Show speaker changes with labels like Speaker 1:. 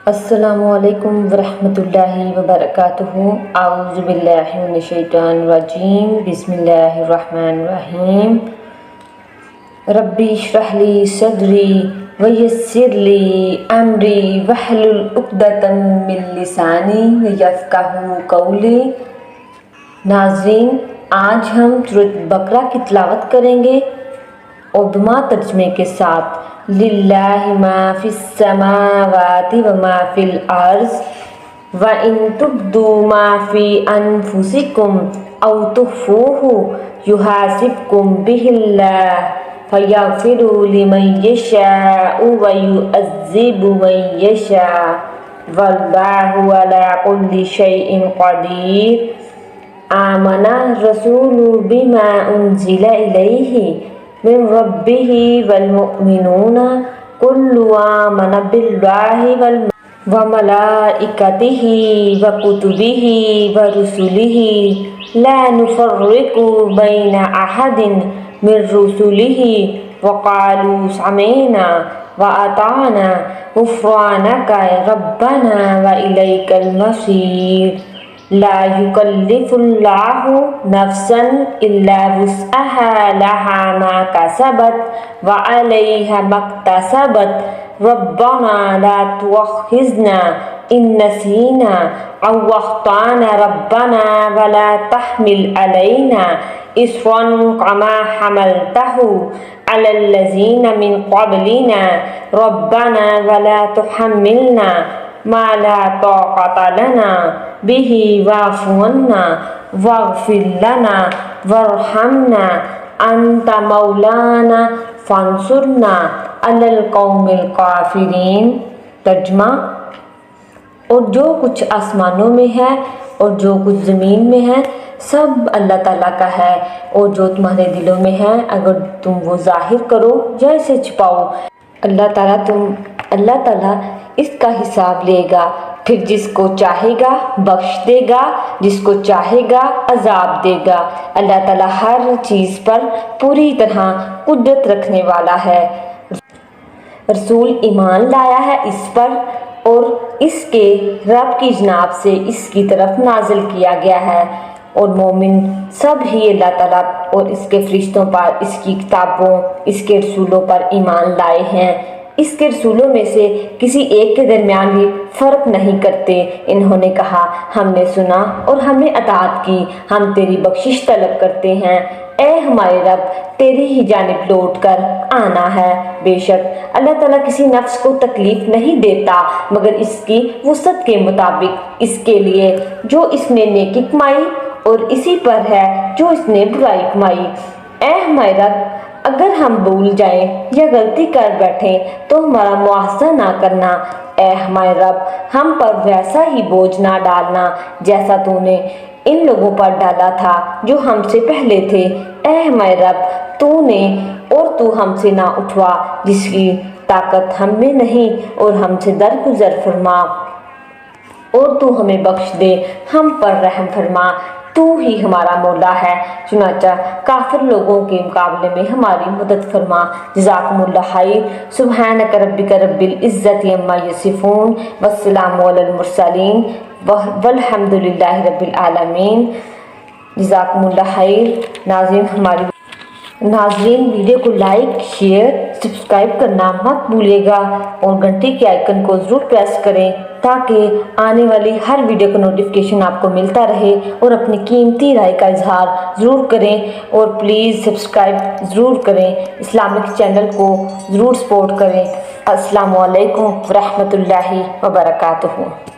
Speaker 1: السلام علیکم ورحمۃ اللہ وبرکاتہ۔ اعوذ باللہ من الشیطان الرجیم، بسم اللہ الرحمن الرحیم۔ ربی اشرح لی صدری ویسر لی امری واحلل عقدۃ من لسانی یفقہوا قولی۔ ناظرین، آج ہم سورۃ بقرہ کی تلاوت کریں گے اردو ترجمے کے ساتھ۔ للہ ما فی السماوات وما فی الارض وان تبدوا ما فی انفسکم او تخفوہ یحاسبکم بہ اللہ فیغفر لمن یشاء ویعذب من یشاء واللہ علی کل شیء قدیر۔ آمن الرسول بما انزل الیہ من ربہ والمؤمنون کل آمن باللہ وملائکتہ وکتبہ ورسلہ لا نفرق بین احد من رسلہ وقالوا سمعنا واطعنا غفرانک ربنا والیک المصیر۔ لا یکلف اللہ نفسا الا وسعها لها ما کسبت وعلیہا ما اکتسبت ربنا لا تؤاخذنا ان نسینا او اخطأنا ربنا ولا تحمل علینا اصرا كما حملته على الذین من قبلنا ربنا ولا تحملنا ما لا طاقة لنا به واعف عنا واغفر لنا وارحمنا انت مولانا فانصرنا علی القوم الکافرین۔ ترجمہ: اور جو کچھ آسمانوں میں ہے اور جو کچھ زمین میں ہے سب اللہ تعالیٰ کا ہے، اور جو تمہارے دلوں میں ہے اگر تم وہ ظاہر کرو یا اسے چھپاؤ، اللہ تعالیٰ اس کا حساب لے گا، پھر جس کو چاہے گا بخش دے گا، جس کو چاہے گا عذاب دے گا۔ اللہ تعالیٰ ہر چیز پر پوری طرح قدرت رکھنے والا ہے۔ رسول ایمان لایا ہے اس پر اور اس کے رب کی جناب سے اس کی طرف نازل کیا گیا ہے، اور مومن سب ہی اللہ تعالیٰ اور اس کے فرشتوں پر، اس کی کتابوں، اس کے رسولوں پر ایمان لائے ہیں۔ اس کے رسولوں میں سے کسی ایک کے درمیان بھی فرق نہیں کرتے۔ انہوں نے کہا، ہم نے سنا اور ہم نے اطاعت کی، ہم تیری بخشش طلب کرتے ہیں۔ اے ہمارے رب، تیری ہی جانب لوٹ کر آنا ہے۔ بے شک اللہ تعالیٰ کسی نفس کو تکلیف نہیں دیتا مگر اس کی وسعت کے مطابق، اس کے لیے جو اس نے نیکی کمائی اور اسی پر ہے جو اس نے برائی کمائی۔ اے ہمارے رب، اگر ہم بھول جائیں یا غلطی کر بیٹھیں تو ہمارا مواخذہ نہ کرنا۔ اے ہمارے رب، ہم پر ویسا ہی بوجھ نہ ڈالنا جیسا تو نے ان لوگوں پر ڈالا تھا جو ہم سے پہلے تھے۔ اے ہمارے رب، تو ہم سے نہ اٹھوا جس کی طاقت ہم میں نہیں، اور ہم سے درگزر فرما اور تو ہمیں بخش دے، ہم پر رحم فرما، تو ہی ہمارا مولا ہے، چنانچہ کافر لوگوں کے مقابلے میں ہماری مدد فرما۔ جزاکم اللہ خیر۔ سبحانک ربک رب العزت عما یصفون والسلام علی المرسلین والحمد للہ رب العالمین۔ جزاکم اللہ خیر۔ ناظرین ویڈیو کو لائک، شیئر، سبسکرائب کرنا مت بھولیے گا اور گھنٹی کے آئیکن کو ضرور پریس کریں تاکہ آنے والی ہر ویڈیو کا نوٹیفیکیشن آپ کو ملتا رہے، اور اپنی قیمتی رائے کا اظہار ضرور کریں اور پلیز سبسکرائب ضرور کریں، اسلامک چینل کو ضرور سپورٹ کریں۔ السلام علیکم ورحمۃ اللہ وبرکاتہ۔